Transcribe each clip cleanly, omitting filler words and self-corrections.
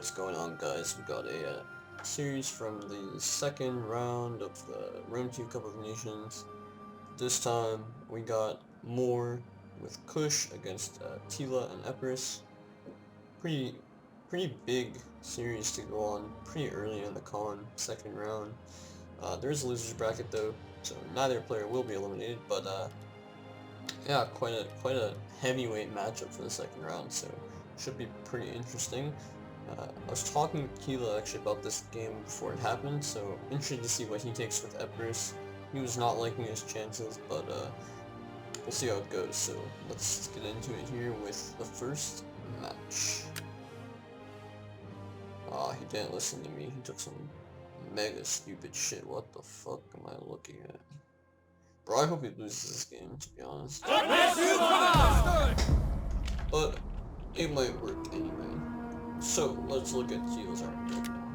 What's going on, guys? We got a series from the second round of the Round 2 Cup of Nations. This time we got Morr with Kush against Tila and Epirus. Pretty big series to go on pretty early in the CoN second round. There is a losers bracket though, so neither player will be eliminated, but yeah, quite a heavyweight matchup for the second round, so should be pretty interesting. I was talking to Tila actually about this game before it happened, so interested to see what he takes with Epirus. He was not liking his chances, but we'll see how it goes. So let's get into it here with the first match. He didn't listen to me. He took some mega stupid shit. What the fuck am I looking at? Bro, I hope he loses this game, to be honest. But it might work anyway. So, let's look at Tila's army right now.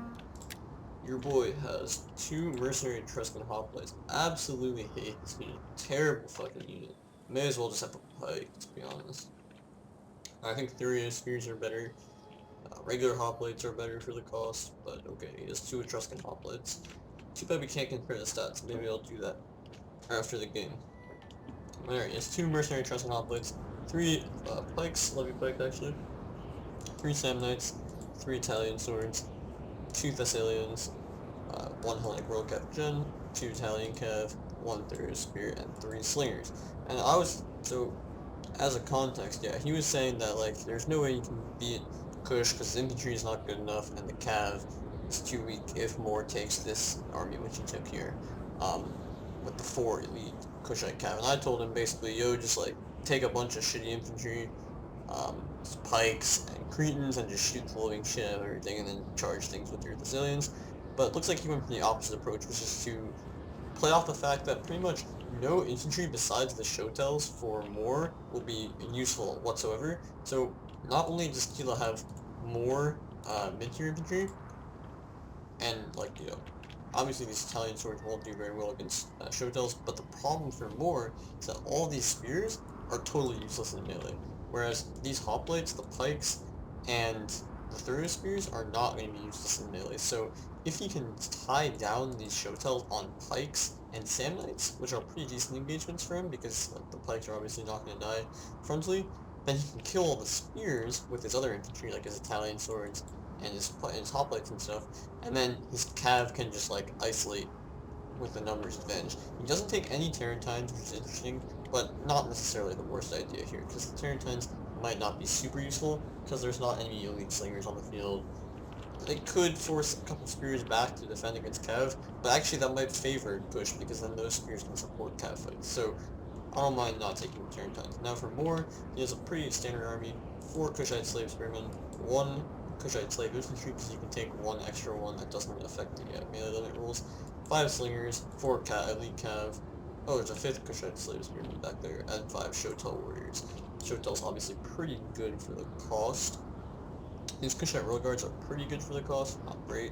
Your boy has 2 Mercenary Etruscan Hoplites. Absolutely hate this unit. Terrible fucking unit. May as well just have a pike, to be honest. I think Thurio Spears are better. Regular Hoplites are better for the cost, but okay, he has 2 Etruscan Hoplites. Too bad we can't compare the stats. Maybe I'll do that after the game. Alright, he has 2 Mercenary Etruscan Hoplites, 3 pikes, levy pike actually, 3 Samnites, 3 Italian swords, 2 Thessalians, 1 Hellenic World Cav Gen, 2 Italian Cav, 1 Thurio Spear, and 3 Slingers. And so, as a context, yeah, he was saying that, like, there's no way you can beat Kush because his infantry is not good enough, and the Cav is too weak if Morr takes this army, which he took here, with the 4 elite Kushite Cav. And I told him basically, yo, just, like, take a bunch of shitty infantry, pikes and Cretans, and just shoot the living shit out of everything and then charge things with your Thessalians. But it looks like he went for the opposite approach, which is to play off the fact that pretty much no infantry besides the Showtells for Morr will be useful whatsoever. So not only does Tila have more mid-tier infantry, and, like, you know, obviously these Italian swords won't do very well against Showtells, but the problem for Morr is that all these spears are totally useless in melee. Whereas these hoplites, the pikes, and the Thurio spears are not going to be useless in melee. So if he can tie down these Showtells on pikes and Samnites, which are pretty decent engagements for him because the pikes are obviously not going to die frontally, then he can kill all the spears with his other infantry, like his Italian swords and his hoplites and stuff, and then his Cav can just, like, isolate with the numbers advantage. He doesn't take any Tarentines, which is interesting, but not necessarily the worst idea here, because the Tarentines might not be super useful, because there's not any elite slingers on the field. They could force a couple spears back to defend against Cav, but actually that might favor Kush, because then those spears can support Cav fights, so I don't mind not taking Tarentines. Now for Morr, he has a pretty standard army, 4 Kushite slave spearmen, 1 Kushite slave infantry, because you can take 1 extra one that doesn't affect the melee limit rules, 5 slingers, 4 elite Cav, oh, there's a 5th Kushite slave spearman back there, and 5 Showtell warriors. Showtell's obviously pretty good for the cost. These Kushite royal guards are pretty good for the cost, not great.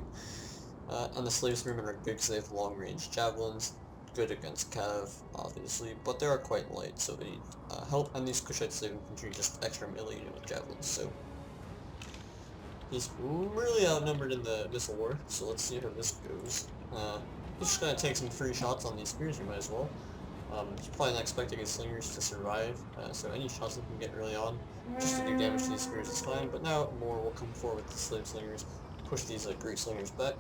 And the slave spearmen are good because they have long range javelins, good against Cav, obviously, but they are quite light, so they need help, and these Kushite slave infantry just extra melee unit with javelins, so he's really outnumbered in the missile war, so let's see how this goes. He's just gonna take some free shots on these spears, you might as well. He's probably not expecting his slingers to survive, so any shots he can get early on, just to do damage to these spears is fine, but now Morr will come forward with the slave slingers, push these Greek slingers back.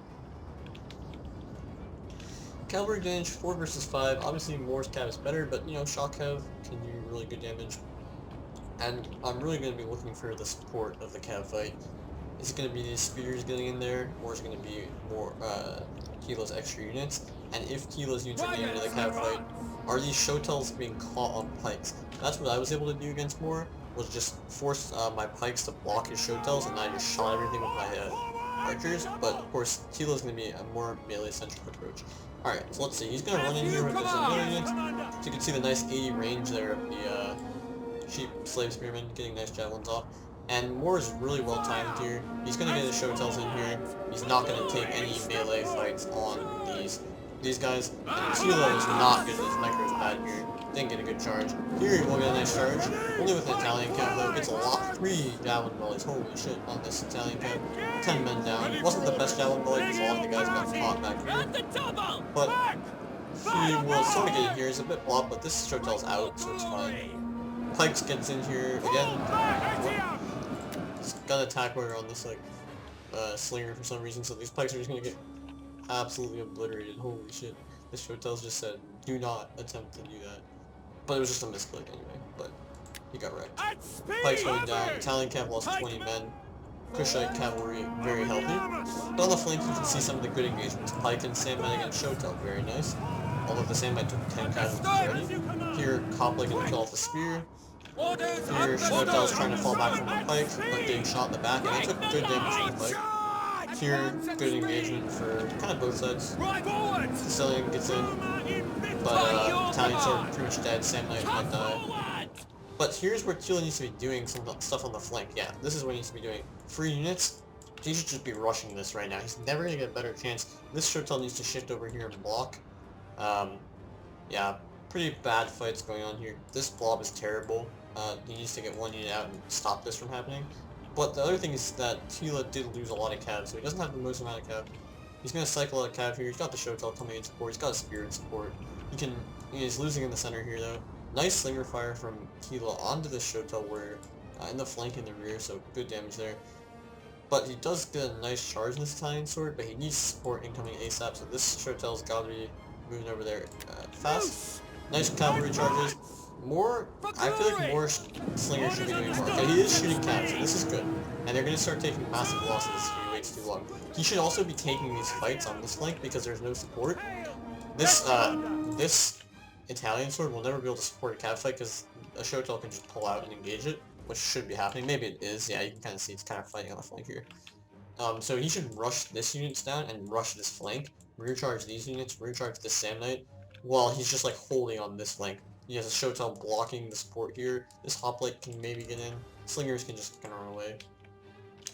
Cavalry advantage, 4 versus 5, obviously Morr's Cav is better, but, you know, Shock Cav can do really good damage, and I'm really going to be looking for the support of the Cav fight. Is it going to be these spears getting in there, or is it going to be more Tila's extra units? And if Tila's units are getting into the Cav fight, are these Showtells being caught on pikes? That's what I was able to do against Morr, was just force my pikes to block his Showtells, and I just shot everything with my archers, but of course Tila's going to be a more melee-centric approach. Alright, so let's see, he's going to run in here with his melee units, so you can see the nice 80 range there of the cheap slave spearmen getting nice javelins off. And Morr is really well timed here. He's going to get his Showtells in here. He's not going to take any melee fights on these these guys. And Tila is not good at his micros bad here. Didn't get a good charge. Here we'll get a nice charge. Only with an Italian cap though. Gets a lot. 3 javelin volleys. Holy shit on this Italian cap. 10 men down. Wasn't the best javelin volley because a lot of the guys got caught back here. But he will sort of get in here. He's a bit blocked, but this Shotel's out, so it's fine. Pikes gets in here again. He's got an attack warrior on this like slinger for some reason, so these Pikes are just gonna get absolutely obliterated. Holy shit. This Shotel's just said, do not attempt to do that. But it was just a misclick anyway, but he got wrecked. Pikes going down, Italian camp lost 20 men. Kushite cavalry very healthy. But on the flank you can see some of the good engagements. Pike and Sandman against Shotel, very nice. Although the Sandman took 10 casualties already. Here, Koplik gonna kill off the spear. Here, Shotel's trying to fall back from the Pike, but getting shot in the back, and he took good damage from the Pike. Here, good engagement for kind of both sides. Sicilian gets in, but Italian sword pretty much dead, Sam Knight might die. But here's where Tila needs to be doing some stuff on the flank. Yeah, this is what he needs to be doing. Free units, he should just be rushing this right now. He's never going to get a better chance. This Shotel needs to shift over here and block. Yeah, pretty bad fights going on here. This blob is terrible. He needs to get one unit out and stop this from happening. But the other thing is that Tila did lose a lot of cav, so he doesn't have the most amount of cav. He's going to cycle out cav here. He's got the Shotel coming in support. He's got a spear in support. He's losing in the center here though. Nice slinger fire from Tila onto the Shotel warrior in the flank and the rear, so good damage there. But he does get a nice charge in this Italian sword, but he needs support incoming ASAP, so this Shotel's got to be moving over there fast. Nice cavalry charges. Morr, I feel like Morr Slinger should be doing more. Okay, he is shooting cavs, so this is good. And they're going to start taking massive losses if he waits too long. He should also be taking these fights on this flank because there's no support. This Italian sword will never be able to support a cav fight because a Shotel can just pull out and engage it, which should be happening. Maybe it is, yeah, you can kind of see it's kind of fighting on the flank here. So he should rush this units down and rush this flank, rear charge these units, rear charge this Sam Knight, while he's just like holding on this flank. He has a Shotel blocking the support here. This hoplite can maybe get in. Slingers can just kind of run away.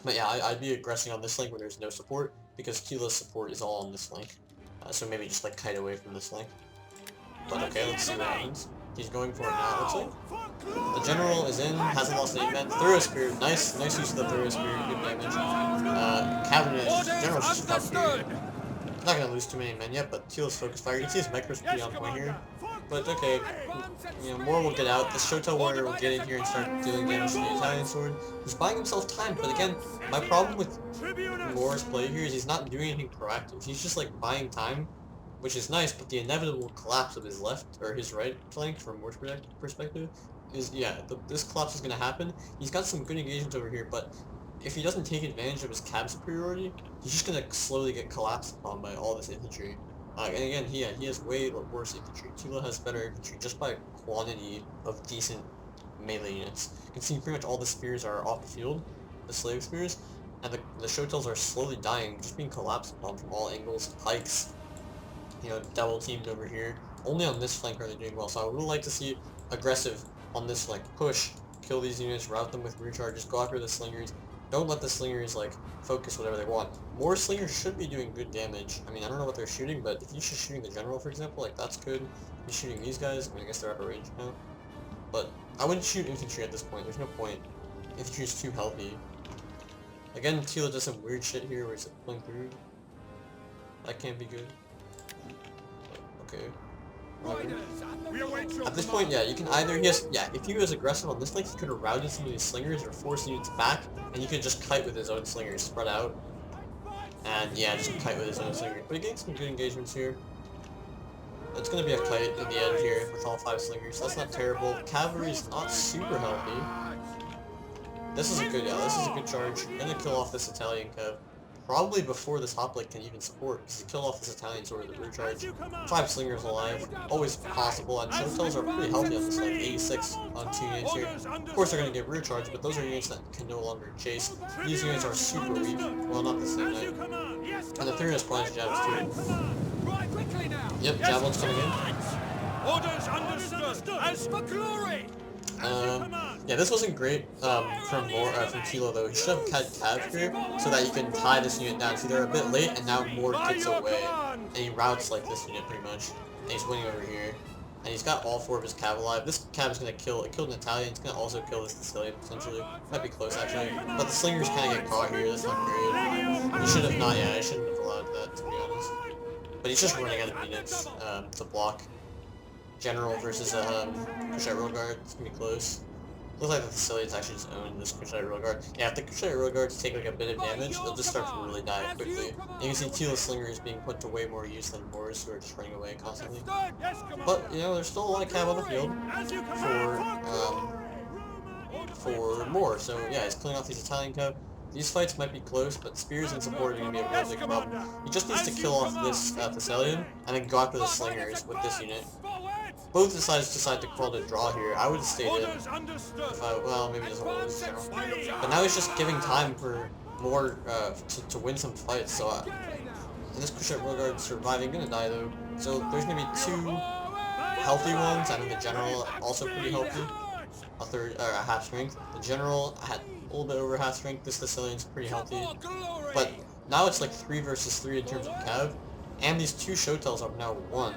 But yeah, I'd be aggressing on this flank where there's no support, because Tila's support is all on this flank. So maybe just like kite away from this flank. But okay, let's see what happens. He's going for it now, looks like. The general is in, hasn't lost any men. Thorough spear, nice use of the thorough spear, good damage. Cavalry, general's just up here. Not gonna lose too many men yet, but Tila's focus fire. You can see his micro's pretty on point here. But okay, you know, Morr will get out. The Shotel warrior will get in here and start dealing damage to the Italian sword. He's buying himself time, but again, my problem with Morr's play here is he's not doing anything proactive. He's just like buying time, which is nice, but the inevitable collapse of his left, or his right flank from Morr's perspective, is, yeah, this collapse is going to happen. He's got some good engagements over here, but if he doesn't take advantage of his cab superiority, he's just going to slowly get collapsed upon by all this infantry. And again, he has way worse infantry. Tila has better infantry just by quantity of decent melee units. You can see pretty much all the spears are off the field, the slave spears, and the Shotels are slowly dying, just being collapsed upon from all angles. Pikes, you know, double teamed over here. Only on this flank are they doing well, so I would really like to see aggressive on this flank. Push, kill these units, route them with rear charges, go after the slingers. Don't let the slingers, like, focus whatever they want. More slingers should be doing good damage. I mean, I don't know what they're shooting, but if you're just shooting the general, for example, like, that's good. If you're shooting these guys, I mean, I guess they're out of range now. But I wouldn't shoot infantry at this point. There's no point. Infantry's too healthy. Again, Tila does some weird shit here where it's pulling through. That can't be good. But, okay. At this point, yeah, you can either, if he was aggressive on this flank, he could have routed some of these slingers or forced units back, and he could just kite with his own slingers, spread out, and yeah, just kite with his own slingers. But he gained some good engagements here. It's going to be a kite in the end here with all 5 slingers, that's not terrible. Cavalry's not super healthy. This is a good charge. Gonna kill off this Italian cav. Probably before this hoplite can even support, because he killed off this Italian sword with the rear charge. 5 slingers alive, always possible, and Shotels are pretty healthy on this, like 86 on 2 units here. Of course they're going to get rear charge, but those are units that can no longer chase. These units are super weak, well not the same night. And the 3 is probably jabs too. Yep, javelin's coming in. Orders understood, as for glory! Yeah, this wasn't great from Tila though. He should have had Cav here so that you can tie this unit down. See, they're a bit late, and now Morr gets away, and he routes like this unit pretty much, and he's winning over here. And he's got all 4 of his Cav alive. This Cav is gonna kill. It killed an Italian. It's gonna also kill this Sicilian potentially. Might be close actually, but the slingers kind of get caught here. That's not great. He should have not. Yeah, I shouldn't have allowed that to be honest. But he's just running out of units to block. General versus Kushite Royal Guard. It's gonna be close. Looks like the Sicilians actually just own this Kushite Royal Guard. Yeah, if the Kushite Royal Guards take like a bit of damage, they'll just start to really die quickly. And you can see Tila Slingers being put to way more use than Morrs, who are just running away constantly. But, you know, there's still a lot of cav on the field for Morr. So yeah, he's killing off these Italian cav. These fights might be close, but spears and support are going to be a real big problem. He just needs to kill off this Thessalian, and then go after the slingers with this unit. Both sides decide to call to draw here. I would have stayed in if I, well, maybe he doesn't want to lose general. But now he's just giving time for Morr to win some fights, so and this Kushite Royal Guard surviving, gonna die though. So there's gonna be 2 healthy ones, and then the general also pretty healthy. A half strength. The general had a little bit over half strength. This Thessalian's pretty healthy. But now it's like 3 versus 3 in terms of cav, and these 2 Shotels are now 1.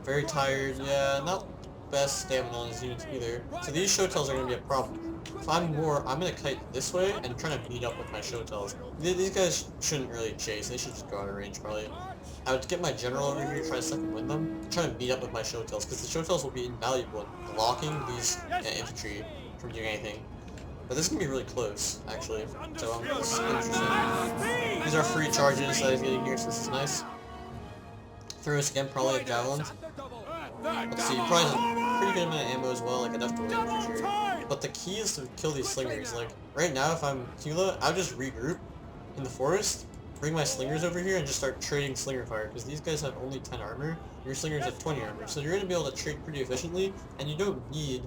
Very tired, yeah, not best stamina on his units either. So these Shotels are going to be a problem. If I'm Morr, I'm going to kite this way and try to meet up with my Shotels. These guys shouldn't really chase, they should just go out of range probably. I would get my general over here, try to second win them, try to meet up with my Shotels, because the Shotels will be invaluable in blocking these infantry from doing anything. But this is going to be really close, actually, so this is interesting. These are free charges that he's getting here, so this is nice. Epirus again, probably a javelin. Let's see, he probably has a pretty good amount of ammo as well, like enough to win for sure. But the key is to kill these slingers. Like, right now if I'm Tila, I'll just regroup in the forest, bring my slingers over here, and just start trading slinger fire, because these guys have only 10 armor, your slingers have 20 armor, so you're going to be able to trade pretty efficiently, and you don't need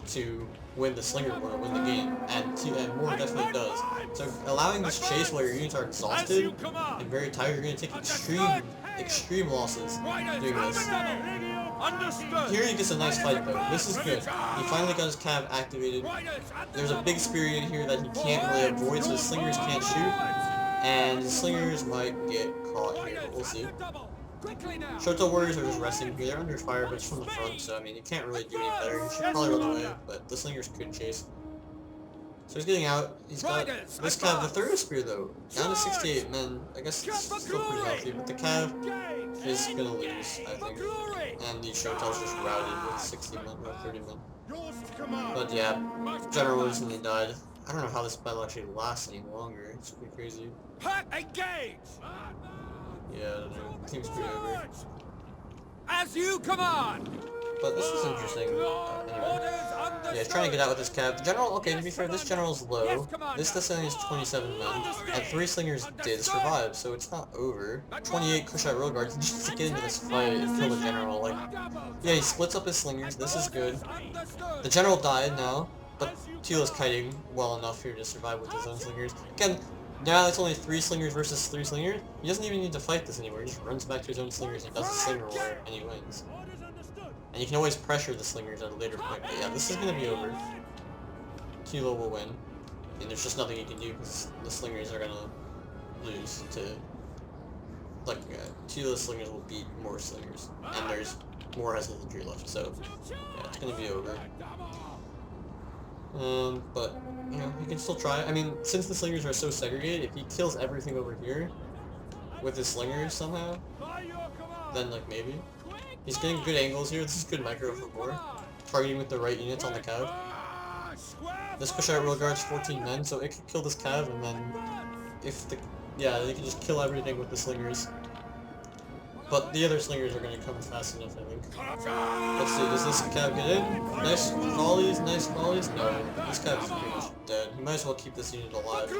to win the slinger war to win the game, and Morr definitely does. So allowing this chase while your units are exhausted and very tired, you're going to take extreme losses doing this. Here he gets a nice fight though. This is good. He finally got his cav activated. There's a big spear in here that he can't really avoid, so his slingers can't shoot. And his slingers might get caught here, but we'll see. Shotel warriors are just resting here. They're under fire, but it's from the front, so I mean, you can't really do any better. He should probably run away, but the slingers could chase. So he's getting out. He's got this cav, the third spear though, down to 68 men. I guess it's still pretty healthy, but the cav is gonna lose, I think. And the Shotel's just routed with 60 men or 30 men. But yeah, General recently died. I don't know how this battle actually lasts any longer. It's pretty crazy. Yeah, I don't know. Seems pretty over. As you command! But this is interesting. Anyway. Yeah, he's trying to get out with this cav. The general, okay, to be fair, this general's low. This Thessalian is 27 men, and 3 slingers did survive, so it's not over. 28 Kushite Royal Guards just to get into this fight and kill the general. Like, yeah, he splits up his slingers. This is good. The general died now, but Tila's kiting well enough here to survive with his own slingers. Again, now it's only 3 slingers versus 3 slingers. He doesn't even need to fight this anymore. He just runs back to his own slingers and does the slinger war, and he wins. And you can always pressure the slingers at a later point. But yeah, this is going to be over. Tila will win. And there's just nothing you can do because the slingers are going to lose to... Like, Tila's slingers will beat Morr slingers. And Morr has infantry left, so yeah, it's going to be over. But, you know, he can still try. I mean, since the slingers are so segregated, if he kills everything over here with his slingers somehow, then, like, maybe. He's getting good angles here. This is good micro for Morr. Targeting with the right units on the cav. This Kushite Royal Guard's 14 men, so it could kill this cav, and then if the... Yeah, they can just kill everything with the slingers. But the other slingers are going to come fast enough, I think. Let's see, does this cav get in? Nice volleys, nice volleys? No, this cav's pretty much dead. He might as well keep this unit alive.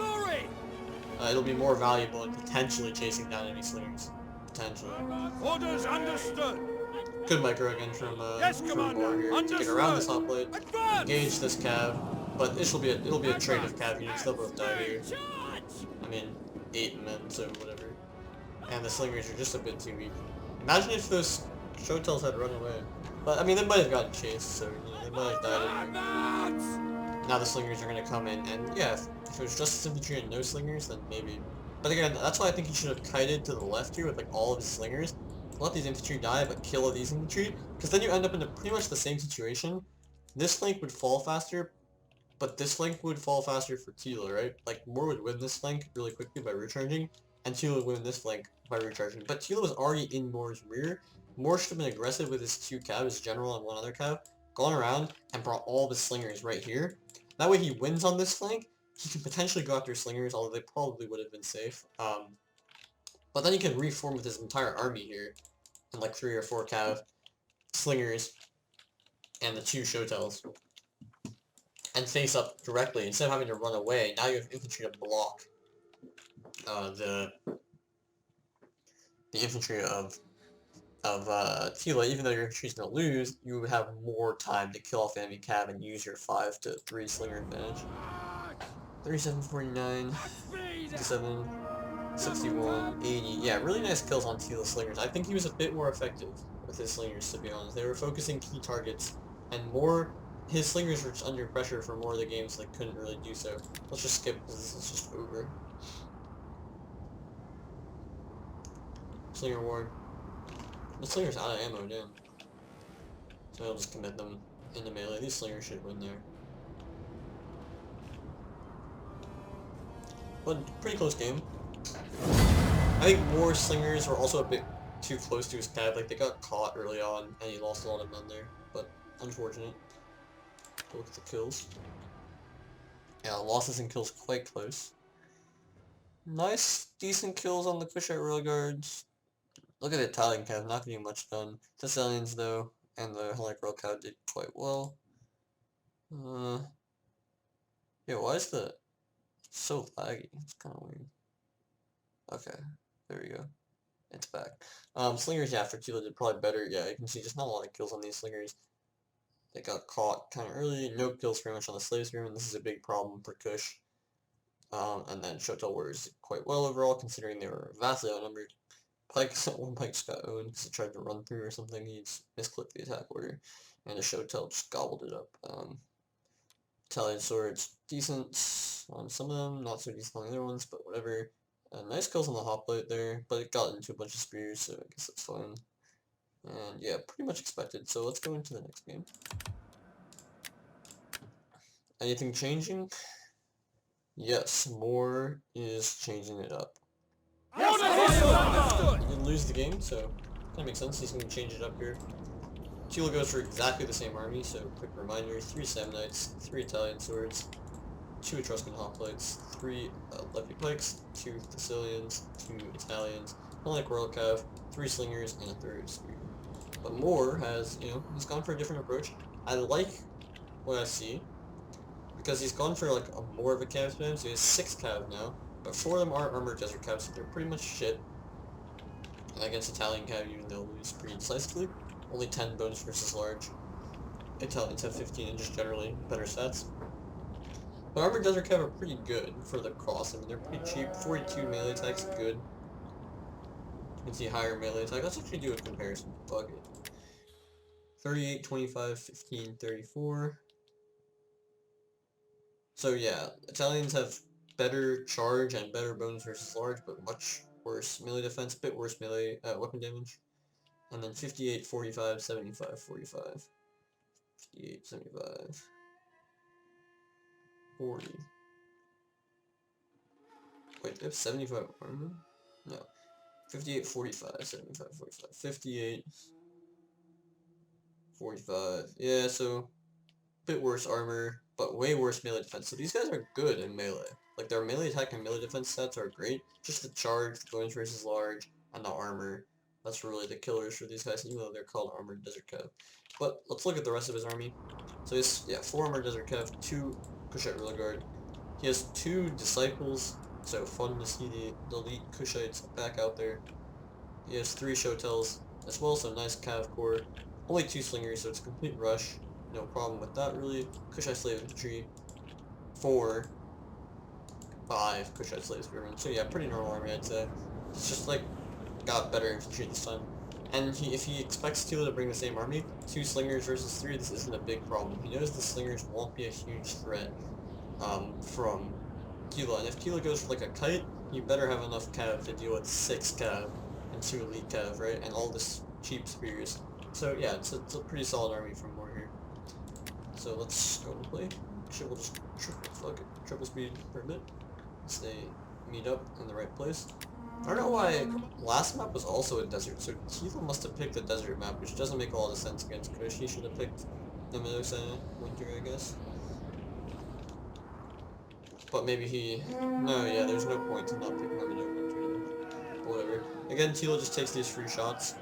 It'll be more valuable in potentially chasing down any slingers. Potentially. Orders understood. Good micro again from Morr here to get around this hot plate, engage this cav, but it'll be a trade of cav units. They'll both die here. I mean, 8 men, so whatever. And the slingers are just a bit too weak. Imagine if those Shotels had run away. But I mean, they might have gotten chased, so you know, they might have died anyway. Now the slingers are gonna come in, and yeah, if it was just infantry and no slingers, then maybe. But again, that's why I think he should have kited to the left here with like all of his slingers. Let these infantry die, but kill all these infantry, because then you end up in pretty much the same situation. This flank would fall faster, but this flank would fall faster for Tila, right? Like, Morr would win this flank really quickly by recharging, and Tila would win this flank by recharging. But Tila was already in Morr's rear. Morr should have been aggressive with his 2 cav, his general and 1 other cav, gone around and brought all of his slingers right here. That way he wins on this flank. He can potentially go after slingers, although they probably would have been safe. But then he can reform with his entire army here, and like 3 or 4 cav, slingers, and the 2 showtells, and face up directly instead of having to run away. Now you have infantry to block the infantry of Tila. Even though your infantry's gonna lose, you have more time to kill off enemy cav and use your 5 to 3 slinger advantage. 37, 49, 57, 61, 80. Yeah, really nice kills on Tila slingers. I think he was a bit more effective with his slingers, to be honest. They were focusing key targets, and his slingers were just under pressure for more of the games, so they couldn't really do so. Let's just skip, because this is just over. Slinger war. The slinger's out of ammo, damn. So I'll just commit them into melee. These slingers should win there. But pretty close game. I think Morr's slingers were also a bit too close to his cav. Like, they got caught early on, and he lost a lot of men there. But unfortunate. Look at the kills. Yeah, losses and kills quite close. Nice, decent kills on the Kushite royal guards. Look at the Italian cav, not getting much done. Thessalians though, and the Hellenic royal cav did quite well. Yeah, why is the so laggy? It's kind of weird. Okay, there we go. It's back. Slingers, yeah, for Tila did probably better. Yeah, you can see just not a lot of kills on these slingers. They got caught kind of early. No kills pretty much on the slaves room, and this is a big problem for Kush. And then Shotel Warriors did quite well overall, considering they were vastly outnumbered. One Pike just got owned because he tried to run through or something. He just misclicked the attack order, and the Shotel just gobbled it up. Italian swords, decent on some of them, not so decent on the other ones, but whatever. Nice kills on the hoplite there, but it got into a bunch of spears, so I guess that's fine. And yeah, pretty much expected. So let's go into the next game. Anything changing? Yes, Morr is changing it up. He didn't lose the game, so kind of makes sense. He's going to change it up here. Tila goes for exactly the same army, so quick reminder, 3 Samnites, 3 Italian swords, 2 Etruscan hoplites, 3 Lefty pikes, 2 Thessalians, 2 Italians, Hellenic royal cav, 3 slingers, and a 3rd spear. But Morr has, you know, he's gone for a different approach. I like what I see, because he's gone for like more of a cav spam, so he has 6 cav now, but 4 of them are armored desert cav, so they're pretty much shit. And against Italian cav, even they'll lose pretty decisively. Only 10 bonus versus large. Italians have 15 and just generally better stats. But armored desert cav are pretty good for the cost. I mean, they're pretty cheap. 42 melee attacks, good. You can see higher melee attack. Let's actually do a comparison. Fuck it. 38, 25, 15, 34. So yeah, Italians have better charge and better bonus versus large, but much worse melee defense, bit worse melee weapon damage. And then 58, 45, 75, 45. 58, 75. 40. Wait, they have 75 armor? No. 58, 45, 75, 45. 58, 45. Yeah, so bit worse armor, but way worse melee defense. So these guys are good in melee. Like, their melee attack and melee defense stats are great. Just the charge, the bonus versus large, and the armor. That's really the killers for these guys, even though they're called armored desert cav. But let's look at the rest of his army. So he's, yeah, 4 armored desert cav, 2 Kushite rear guard. He has 2 disciples, so fun to see the elite Kushites back out there. He has 3 showtells as well, so nice cav core. Only 2 slingers, so it's a complete rush. No problem with that, really. Kushite slave infantry, 4, 5 Kushite slave spearmen. So yeah, pretty normal army, I'd say. It's just like got better infantry this time. And if he expects Tila to bring the same army, 2 slingers versus 3, this isn't a big problem. He knows the slingers won't be a huge threat from Tila. And if Tila goes for like a kite, you better have enough cav to deal with 6 cav and 2 elite cav, right? And all this cheap spears. So yeah, it's a pretty solid army from Morr here. So let's go and play. Actually, we'll just triple speed for a bit. So they meet up in the right place. I don't know why last map was also a desert, so Tila must have picked the desert map, which doesn't make a lot of sense against Kush. He should have picked the Medusa winter, I guess. But maybe he... No, yeah, there's no point in not picking the Medusa winter. Whatever. Again, Tila just takes these free shots.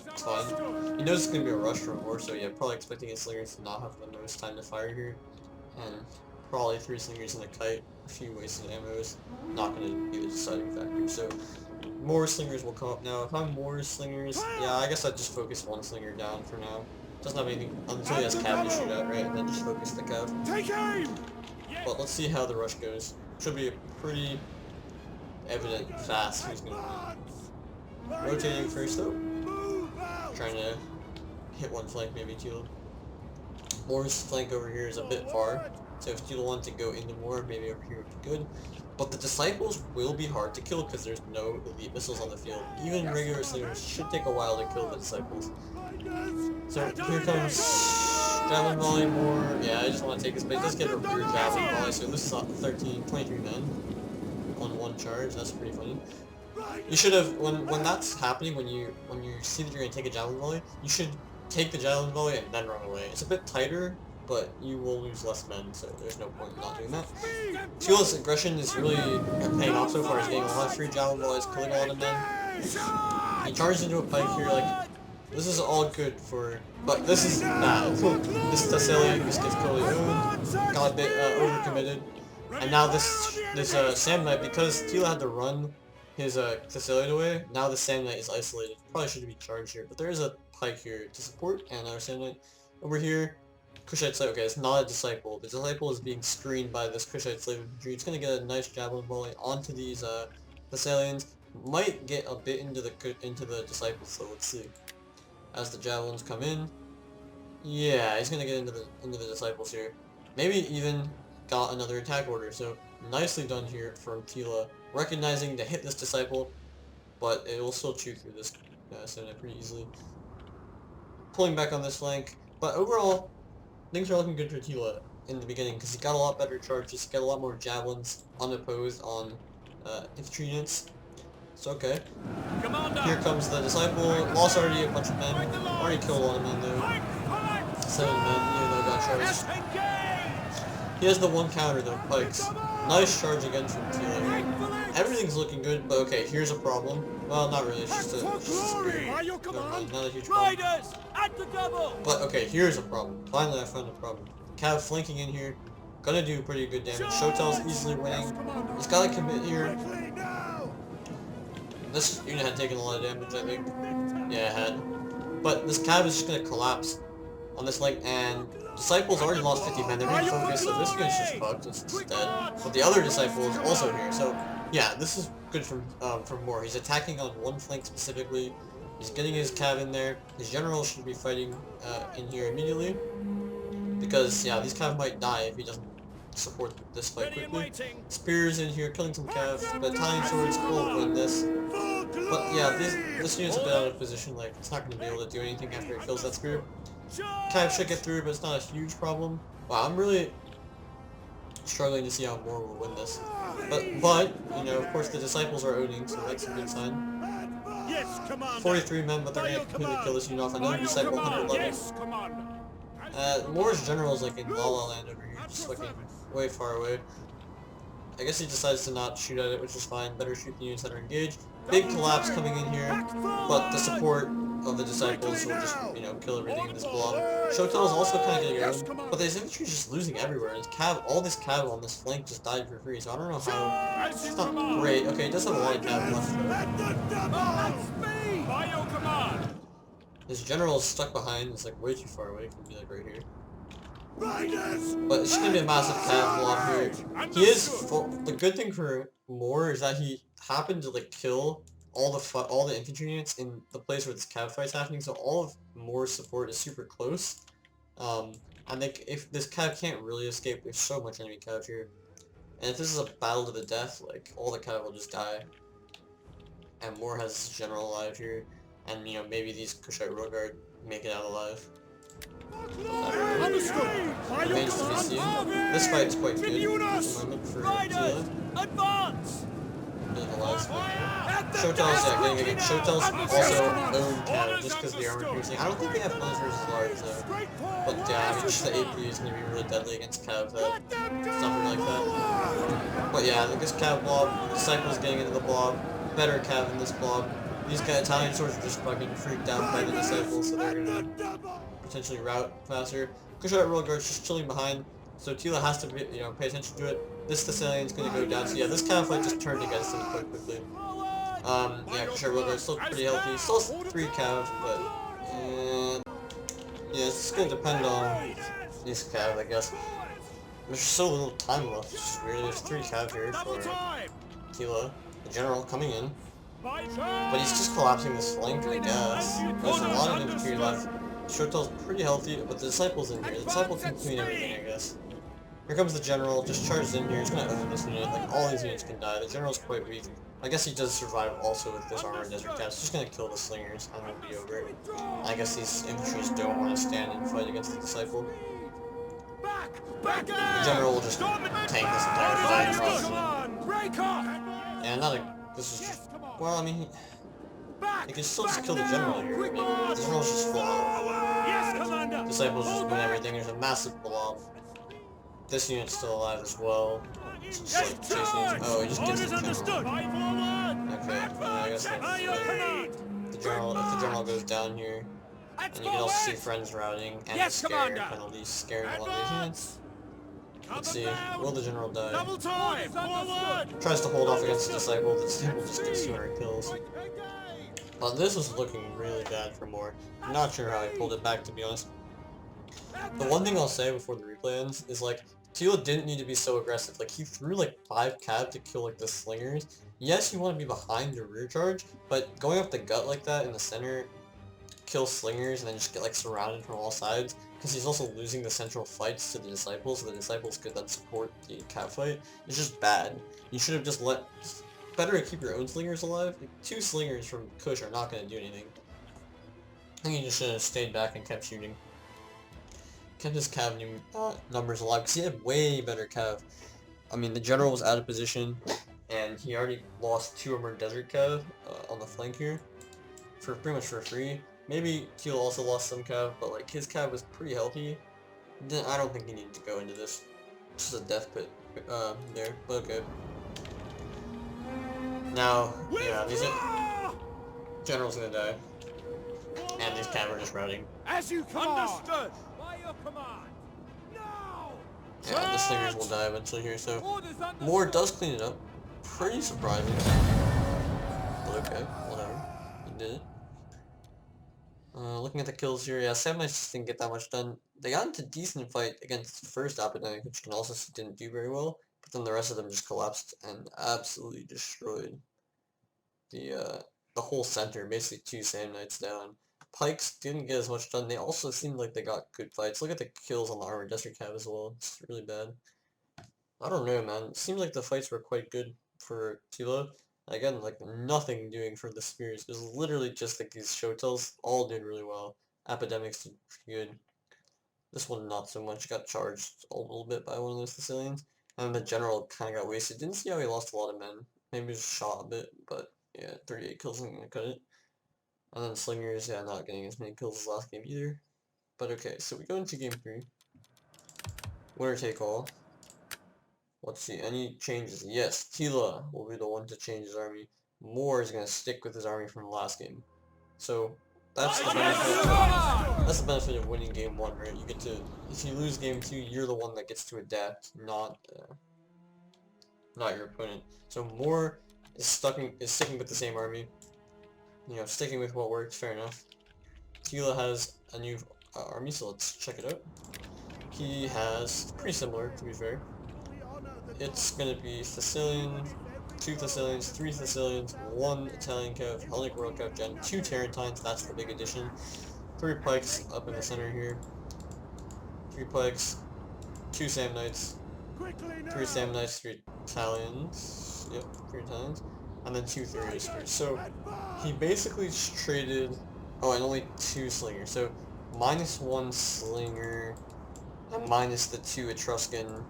It's fine. He knows it's going to be a rush from Morr, so yeah, probably expecting his slingers to not have the most time to fire here. And probably 3 slingers and a kite, a few wasted ammos, not going to be the deciding factor. So more slingers will come up now. If I'm more slingers, yeah, I guess I'd just focus 1 slinger down for now. Doesn't have anything until he has cav to shoot at, right? And then just focus the cav. Take aim! But let's see how the rush goes. Should be a pretty evident fast who's going to win. Rotating first though. Trying to hit one flank, maybe Tila. Morr's flank over here is a bit far, so if Tila wanted to go into Morr, maybe over here would be good. But the disciples will be hard to kill because there's no elite missiles on the field. Even regular slingers should take a while to kill the disciples. So here comes javelin volley, Morr. Yeah, I just want to take this, but he does get a weird javelin volley, so this is 23 men on 1 charge. That's pretty funny. You should have, when that's happening, when you see that you're going to take a javelin volley, you should take the javelin volley and then run away. It's a bit tighter, but you will lose less men, so there's no point in not doing that. Tila's aggression is really paying off so far. He's getting a lot of free javelin volleys, killing a lot of men. He charges into a pike here, like, this is all good for, but this is bad. This Thessalian just gets totally owned, got a bit overcommitted, and now this Sam Knight, because Tila had to run his Thessalian away, now the Sam Knight is isolated. Probably shouldn't be charged here, but there is a pike here to support, and our Sam Knight over here. Kushite slave, okay, it's not a disciple. The disciple is being screened by this Kushite slave infantry. It's gonna get a nice javelin volley onto these Thessalians. Might get a bit into the disciples, so let's see. As the javelins come in, yeah, he's gonna get into the disciples here. Maybe even got another attack order. So nicely done here from Tila, recognizing to hit this disciple, but it will still chew through this Senate pretty easily. Pulling back on this flank, but overall, things are looking good for Tila in the beginning because he got a lot better charges, got a lot more javelins unopposed on infantry units. So okay. Here comes the disciple. Lost already a bunch of men. Already killed a lot of men though. 7 men, even though got charged. He has the 1 counter though, pikes. Nice charge again from Tila. Everything's looking good, but okay, here's a problem. Well, not really, it's just a spear. Not a huge problem. But okay, here's a problem. Finally I found a problem. Cav flanking in here. Gonna do pretty good damage. Shotel's easily winning. He's gotta commit here. This unit had taken a lot of damage, I think. Yeah, it had. But this Cav is just gonna collapse on this flank, and Disciple's already lost 50 men. They're being focused, so this unit's just fucked. It's dead. But the other Disciple is also here, so yeah, this is good from Morr. He's attacking on 1 flank specifically. He's getting his Cav in there. His general should be fighting in here immediately. Because, yeah, these Cav might die if he doesn't support this fight quickly. Spears in here, killing some Cav. The Italian swords will win this. But yeah, this unit's a bit out of position, like, it's not going to be able to do anything after it kills that spear. Cav should get through, but it's not a huge problem. Wow, I'm really struggling to see how Morr will win this. But, you know, of course the Disciples are owning, so that's a good sign. 43 men, but they're going to completely kill this unit off. Another Disciple, 111. Morr's general is like in La La Land over here, just fucking way far away. I guess he decides to not shoot at it, which is fine. Better shoot the units that are engaged. Big collapse coming in here, but the support of the Disciples will just, you know, kill everything in this block. Shotel is also kind of getting owned, but this infantry is just losing everywhere. And Cav, all this Cav on this flank just died for free, so I don't know how. It's not great. Okay, it does have a lot of Cav left. His general is stuck behind. It's like way too far away. It can be like right here. But it's just gonna be a massive Cav block here. He is full. The good thing for Morr is that he happened to like kill all the infantry units in the place where this cav fight's happening, so all of Morr's support is super close. I think if this cav can't really escape, there's so much enemy cav here. And if this is a battle to the death, like, all the cav will just die. And Morr has his general alive here, and, you know, maybe these Kushite Royal Guard make it out alive. Remains to be seen. This fight is quite good at the moment for Tila. Advance! Shotel's, yeah, getting again. Shotel's also own cav just because of the armor piercing. I don't think they have guns versus large though. But yeah, I mean, just the AP is going to be really deadly against cav, something like that. But yeah, this cav blob, Disciple's getting into the blob, better cav in this blob. These Italian swords are just fucking freaked out by the Disciples, so they're going to potentially route faster. Kushite Royal Guard's just chilling behind, so Tila has to be, you know, pay attention to it. This Thessalian's gonna go down, so yeah, this cav fight just turned against him quite quickly. Yeah, Kushite Royal Guard's still pretty healthy, still has 3 cav, but yeah, it's just gonna depend on these cav, I guess. There's so little time left, it's just weird. There's 3 cav here for Tila, the general coming in. But he's just collapsing this flank, I guess. There's a lot of infantry left. Shotel's pretty healthy, but the Disciple's in here. The Disciple can clean everything, I guess. Here comes the General, just charges in here. He's gonna own this unit. Like, all these units can die. The General's quite weak. I guess he does survive also with this armored desert cat. It's just gonna kill the Slingers, and it'll be over. I guess these infantries don't want to stand and fight against the Disciple. The General will just tank this entire fight, probably. And not a... This is just... Well, I mean... He can still just kill the General here. I mean, the General's just full out. Disciples just win everything. There's a massive blob. This unit's still alive as well. Just like chasing him. Oh, he just gets the General. Okay, I guess that's the General. If the General goes down here, and you can also see friends routing and the scare penalties scaring a lot of these units. Let's see. Will the General die? Tries to hold off against the Disciple. The Disciple just gets 200 kills. But this was looking really bad for Morr. I'm not sure how he pulled it back, to be honest. The one thing I'll say before the replay ends is, like, Tila didn't need to be so aggressive. Like, he threw like 5 cav to kill like the Slingers. Yes, you want to be behind the rear charge, but going up the gut like that in the center, kill Slingers and then just get like surrounded from all sides, because he's also losing the central fights to the Disciples, so the Disciples could then support the cav fight. It's just bad. You should have just let... Better to keep your own Slingers alive. Like, 2 Slingers from Kush are not going to do anything. I think he just should have stayed back and kept shooting. Kept his cav numbers alive, because he had way better cav. I mean, the General was out of position, and he already lost 2 armored desert cav on the flank here, for pretty much for free. Maybe Tila also lost some cav, but like his cav was pretty healthy. I don't think he needed to go into this. This is a death pit there, but okay. Now, yeah, these General's gonna die, and these cav are just routing. As you understood. By your command. Now. Yeah, the Slingers will die eventually here, so Morr does clean it up. Pretty surprising. But okay, whatever. He did it. Looking at the kills here, yeah, Sam just didn't get that much done. They got into a decent fight against the first Epidemic, which can also didn't do very well, but then the rest of them just collapsed and absolutely destroyed the whole center, basically 2 Sam Knights down. Pikes didn't get as much done. They also seemed like they got good fights. Look at the kills on the Armored Desert Cav as well. It's really bad. I don't know, man. It seems like the fights were quite good for Tila. Again, like, nothing doing for the Spears. It was literally just like these Shotels all did really well. Epidemics did pretty good. This one not so much. Got charged a little bit by one of those Thessalians. And the General kind of got wasted. Didn't see how he lost a lot of men. Maybe just shot a bit, but yeah, 38 kills isn't gonna cut it. And then Slingers, yeah, not getting as many kills as last game either. But okay, so we go into game 3. Winner take all. Let's see, any changes? Yes, Tila will be the one to change his army. Morr is going to stick with his army from the last game. So, that's the benefit of winning game 1, right? You get to, if you lose game 2, you're the one that gets to adapt, not your opponent. So Morr is sticking with the same army. You know, sticking with what works, fair enough. Tila has a new army, so let's check it out. He has, pretty similar, to be fair. It's gonna be Thessalian, 2 Thessalians, 3 Thessalians, 1 Italian Cav, Hellenic World Cav Gen, 2 Tarentines, that's the big addition, 3 Pikes up in the center here, 3 Pikes, 2 Samnites, 3 Samnites, 3 Italians, yep, 3 Italians, and then 2 Thurius Spears. So he basically just traded, oh, and only 2 Slingers, so -1 Slinger, and minus the 2 Etruscans,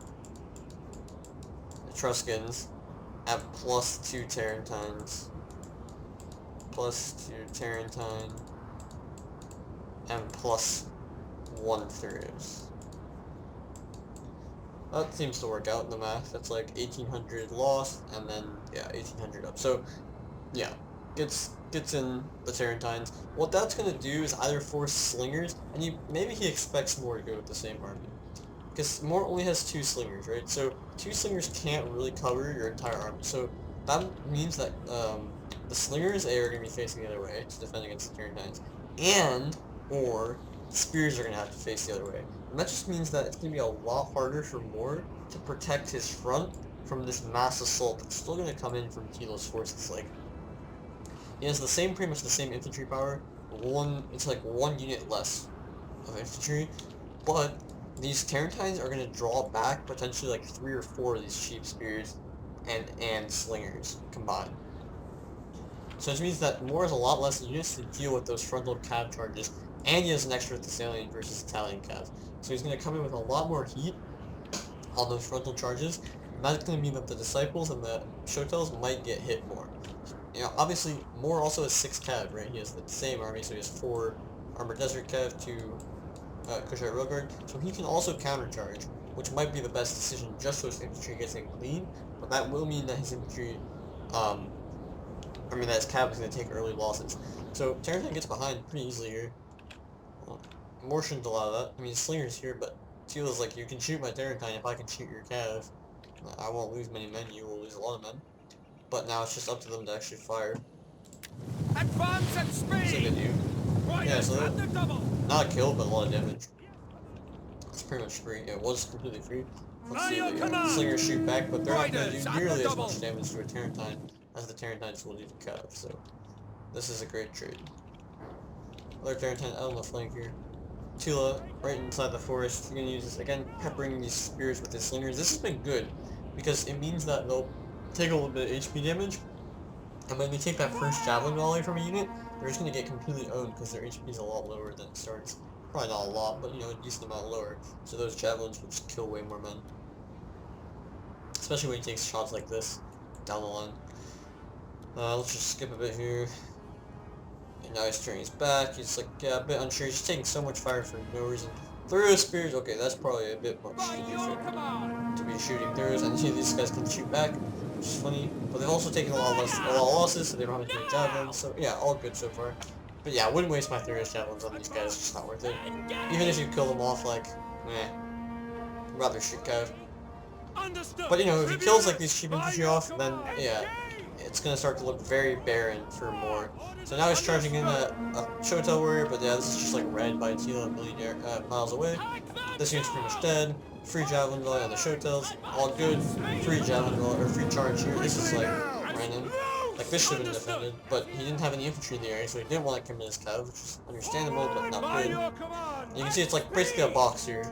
at +2 Tarentines, +2 Tarentine, and +1 Thurius. That seems to work out in the math. That's like 1800 lost, and then, yeah, 1800 up. So, yeah, gets in the Tarentines. What that's going to do is either force Slingers, and maybe he expects Morr to go with the same army. Because Morr only has 2 Slingers, right? So 2 Slingers can't really cover your entire army. So that means that the Slingers are going to be facing the other way to defend against the Tarentines, or the Spears are going to have to face the other way. And that just means that it's going to be a lot harder for Morr to protect his front from this mass assault that's still going to come in from Tila's forces. Like, he has pretty much the same infantry power. It's like 1 unit less of infantry, but these Tarentines are going to draw back potentially like 3 or 4 of these cheap spears and slingers combined. So it means that Morr has a lot less units to deal with those frontal cav charges, and he has an extra Thessalian versus Italian cav. So he's going to come in with a lot more heat on those frontal charges, and that's going to mean that the Disciples and the Shotels might get hit more. You know, obviously, Morr also has 6 cav, right? He has the same army, so he has 4 Armored Desert cav, 2 Kushite Railguard, so he can also countercharge, which might be the best decision just so his infantry gets in clean, but that will mean that his infantry, that his cav is going to take early losses. So Tarentine gets behind pretty easily here. Morr shouldn't allow that. I mean, Slinger's here, but Tila's like, you can shoot my Tarentine if I can shoot your cav. I won't lose many men, you will lose a lot of men. But now it's just up to them to actually fire. Advance at speed! Yeah, so not a kill, but a lot of damage. It's pretty much free. Yeah, it was completely free. Let's see the Slingers shoot back, but they're not going to do nearly as much damage to a Tarentine as the Tarentines will do to Cav, so this is a great trade. Other Tarentine out on the flank here. Tila, right inside the forest, you're going to use this, again, peppering these spears with his Slingers. This has been good, because it means that they'll take a little bit of HP damage, and when they take that first Javelin volley from a unit, they're just going to get completely owned because their HP is a lot lower than it starts. Probably not a lot, but you know, a decent amount lower. So those Javelins will just kill way more men. Especially when he takes shots like this down the line. Let's just skip a bit here. And now he's turning his back. He's like, yeah, a bit unsure. He's just taking so much fire for no reason. Through spears, okay, that's probably a bit much to be shooting through, and these guys can shoot back, which is funny. But they've also taken a lot of losses, so they don't have to take javelins. So yeah, all good so far. But yeah, I wouldn't waste my Thurius javelins on these guys. It's just not worth it. Even if you kill them off, like, meh. I'd rather shoot Cav. But you know, if he kills like these cheap infantry off, then yeah, it's gonna start to look very barren for Morr. So now he's charging in a Shotel warrior, but yeah, this is just like read by Tila a million miles away. This unit's pretty much dead. Free Javelin volley on the Shotels, all good. Free Javelin volley, or free charge here. This is like random. Like this should have been defended, but he didn't have any infantry in the area, so he didn't want to commit his Cav, which is understandable, but not good. And you can see it's like basically a box here.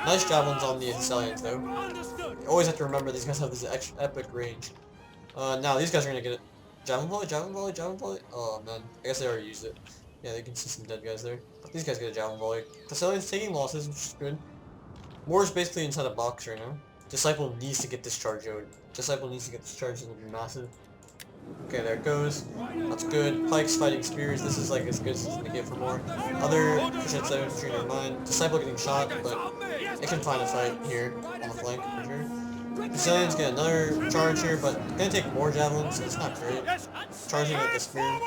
Nice Javelins on the Thessalians though. You always have to remember these guys have this epic range. Now these guys are gonna get it. Javelin volley, Javelin volley, Javelin volley. Oh man, I guess they already used it. Yeah, they can see some dead guys there. But these guys get a Javelin volley. Thessalians taking losses, which is good. Morr's basically inside a box right now. Disciple needs to get this charge out. Disciple needs to get this charge, it'll be massive. Okay, there it goes. That's good. Pikes fighting spears. This is like as good as it's gonna get for Morr. Other Kushite infantry, never mind. Disciple getting shot, but it can find a fight here on the flank for sure. Thessalians get another charge here, but gonna take more javelins, so it's not great. Charging with the spear.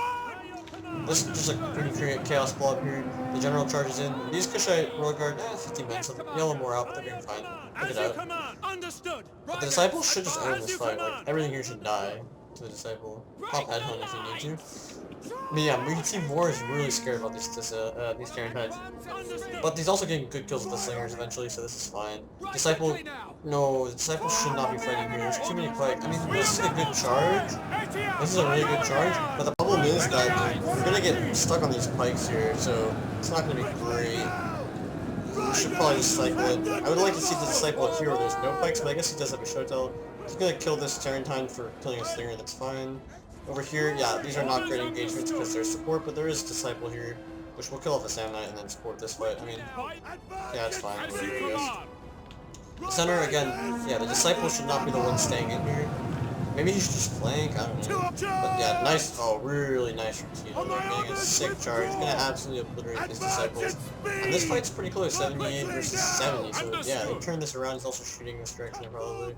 This is just like pretty create chaos blob here. The general charges in. These Kushite Railguard, 15 men, so yellow more out, but they're doing fine. Look it out. But the disciples should just own this fight. Like everything here should die. to the disciple. Pop headhunt if you need to. But yeah, we can see Morr is really scared about these Terrentides. But he's also getting good kills with the slingers eventually, so this is fine. Disciple, no, the disciple should not be fighting here. There's too many pikes. I mean, this is a good charge. This is a really good charge, but the problem is that we're gonna get stuck on these pikes here, so it's not gonna be great. We should probably just cycle it. I would like to see the disciple up here where there's no pikes, but I guess he does have a showtell. He's gonna kill this Terrentine for killing a slinger, that's fine. Over here, yeah, these are not great engagements because there's support, but there is disciple here, which will kill off the Sam Knight and then support this fight. I mean, yeah, it's fine. Whatever it is. The center, again, yeah, the disciple should not be the one staying in here. Maybe he should just flank, I don't know. But yeah, nice, oh, really nice from Tila. Getting a sick charge, he's gonna absolutely obliterate his disciples. And this fight's pretty close, 78 versus 70, so yeah, they turn this around, he's also shooting this direction probably.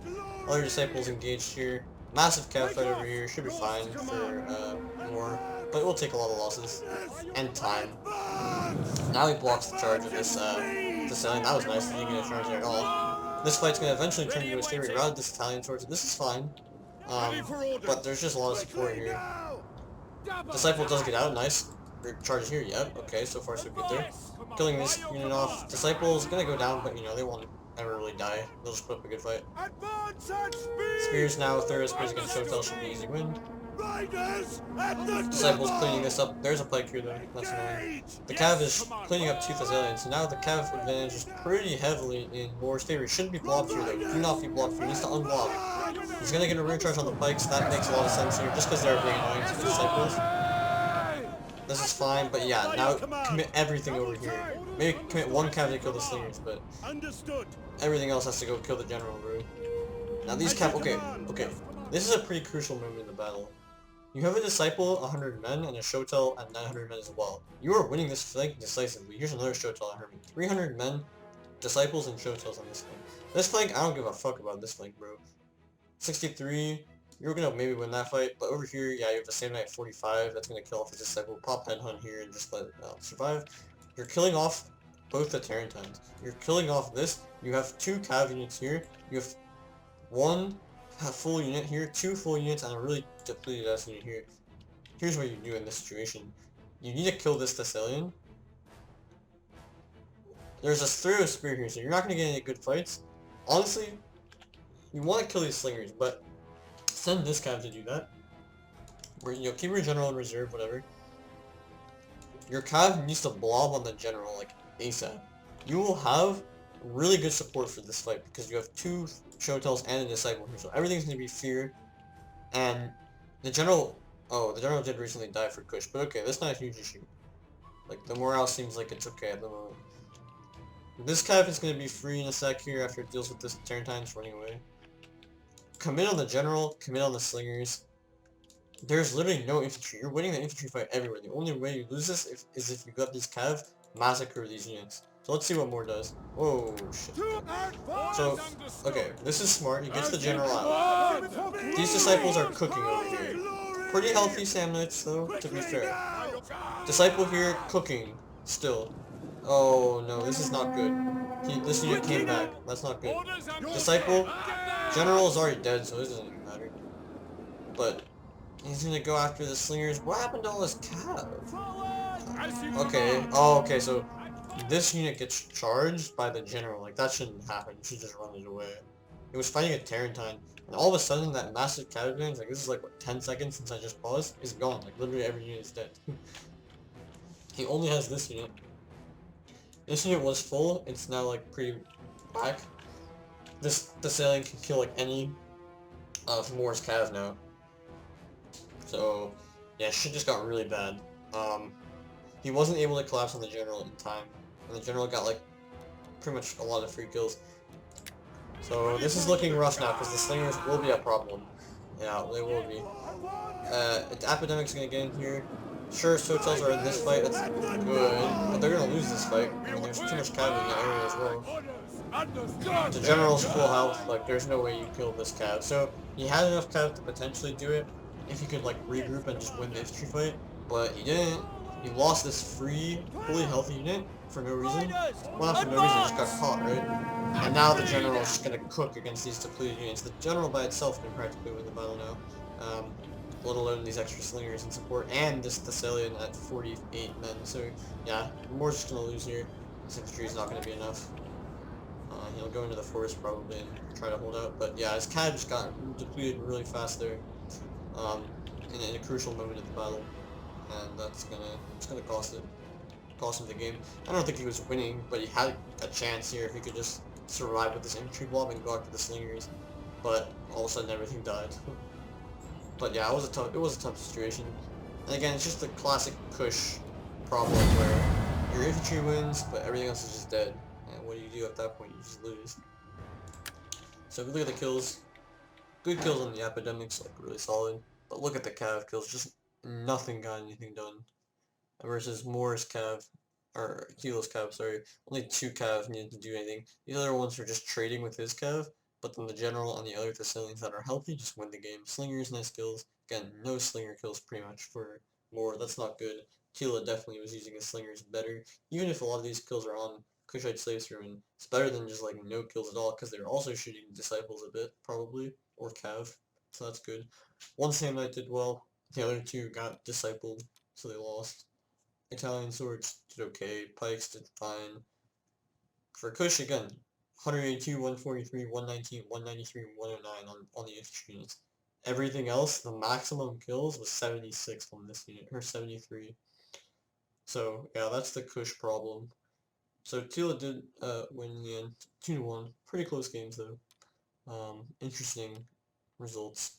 Other disciples engaged here. Massive cav fight over here, should be fine for Morr, but it will take a lot of losses. And time. Now he blocks the charge of this Italian. That was nice, he didn't get a charge there at all. This fight's gonna eventually turn into a stay. We routed this Italian towards it, this is fine. But there's just a lot of support here. Disciple does get out, nice. Charge here, yep, okay, so far so good there. Killing this unit off. Disciple's gonna go down, but you know, they won't ever really die. They'll just put up a good fight. Spears now, third Spears against Showtell should be easy win. Disciple's cleaning this up. There's a pike here though, that's annoying. The Cav is cleaning up 2 Thessalians, so now the Cav advantage is pretty heavily in Morr's favor. He shouldn't be blocked here though. Do not be blocked here. He needs to unblock. He's gonna get a rear charge on the pikes. That makes a lot of sense here, just because they're being annoying to the Disciples. This is fine, but yeah, now commit everything over here. Maybe commit one Cav to kill the slingers, but everything else has to go kill the general, bro. Now these Cav, okay. This is a pretty crucial moment in the battle. You have a Disciple, 100 men, and a Showtell at 900 men as well. You are winning this flank decisively. Here's another Showtell at 300 men, Disciples, and Showtells on this flank. This flank, I don't give a fuck about this flank, bro. 63, you're gonna maybe win that fight, but over here, yeah, you have the same Knight at 45, that's gonna kill off his Disciple. Pop headhunt here and just let it survive. You're killing off both the Terrentines. You're killing off this. You have 2 Cav units here. You have 1 full unit here, 2 full units, and a really depleted ass unit here. Here's what you do in this situation. You need to kill this Thessalian. There's a throw spear here, so you're not gonna get any good fights. Honestly, you want to kill these slingers, but send this Cav to do that. Keep your general in reserve, whatever. Your Cav needs to blob on the general, like, ASAP. You will have really good support for this fight, because you have 2 Showtells and a Disciple here, so everything's going to be fear. And the general did recently die for Kush, but okay, that's not a huge issue. Like, the morale seems like it's okay at the moment. This Cav is going to be free in a sec here after it deals with this Terrentine's running away. Commit on the general, commit on the slingers. There's literally no infantry. You're winning the infantry fight everywhere. The only way you lose this is if you got these Cav, massacre these units. So let's see what Morr does. Whoa, shit. So, okay, this is smart. He gets the general out. These Disciples are cooking over here. Pretty healthy Sam Knights, though, to be fair. Disciple here, cooking, still. Oh no, this is not good. This unit came back. That's not good. Disciple, general is already dead, so this doesn't even matter. But he's gonna go after the slingers. What happened to all this Cav? Okay. Oh, okay. So this unit gets charged by the general. Like that shouldn't happen. You should just run it away. It was fighting a Terrentine, and all of a sudden that massive Cav advantage, like this is like what, 10 seconds since I just paused, is gone. Like literally every unit is dead. He only has this unit. This unit was full, it's now like pretty back. The Thessalian can kill like any of Morr's Cav now. So yeah, shit just got really bad. He wasn't able to collapse on the general in time, and the general got like pretty much a lot of free kills. So this is looking rough now because the slingers will be a problem. Yeah, they will be. Epidemic's gonna get in here. Sure, Showtells are in this fight, that's good, but they're gonna lose this fight. I mean, there's too much Cav in the area as well. The general's full health, like, there's no way you kill this Cav. So, he had enough Cav to potentially do it, if he could, like, regroup and just win the infantry fight, but he didn't. He lost this free, fully healthy unit for no reason. Well, not for no reason, he just got caught, right? And now the general is just gonna cook against these depleted units. The general by itself can practically win the battle now. let alone these extra slingers and support, and this Thessalian at 48 men. So yeah, Morr's just gonna lose here. This infantry is not gonna be enough. He'll go into the forest probably and try to hold out, but yeah, his CAD just got depleted really fast there, in a crucial moment of the battle, and it's gonna cost him the game. I don't think he was winning, but he had a chance here if he could just survive with this infantry blob and go after the slingers, but all of a sudden everything died. But yeah, it was a tough situation. And again, it's just the classic Kush problem where your infantry wins, but everything else is just dead. And what do you do at that point? You just lose. So if you look at the kills, good kills on the epidemics, like really solid. But look at the cav kills, just nothing got anything done. Versus Morr's cav, or Tila's cav, sorry, only 2 cav needed to do anything. The other ones were just trading with his cav, but then the general and the other Thessalians that are healthy just win the game. Slingers, nice kills. Again, no slinger kills pretty much for Morr. That's not good. Tila definitely was using his slingers better. Even if a lot of these kills are on Kushite slaves through, and it's better than just like no kills at all, because they're also shooting disciples a bit, probably, or cav. So that's good. One Samnite did well. The other 2 got discipled, so they lost. Italian swords did okay. Pikes did fine. For Kush, again, 182, 143, 119, 193, 109 on the infantry units. Everything else, the maximum kills was 76 on this unit, or 73. So, yeah, that's the Kush problem. So, Tila did win in the end, 2-1. Pretty close games, though. Interesting results.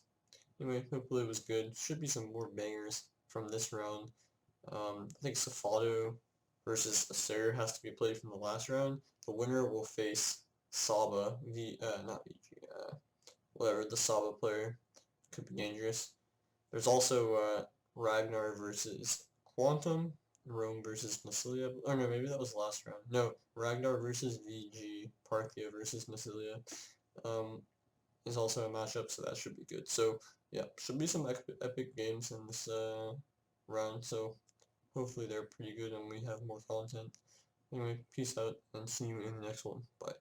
Anyway, hopefully it was good. Should be some more bangers from this round. I think Safato versus Acer has to be played from the last round. The winner will face Saba, not VG, whatever, the Saba player. Could be dangerous. There's also Ragnar versus Quantum, Rome versus Massilia. Oh no, maybe that was the last round. No, Ragnar versus VG, Parthia versus Massilia. Is also a matchup, so that should be good. So yeah, should be some epic games in this round. So hopefully they're pretty good and we have more content. Anyway, peace out and see you in the next one. Bye.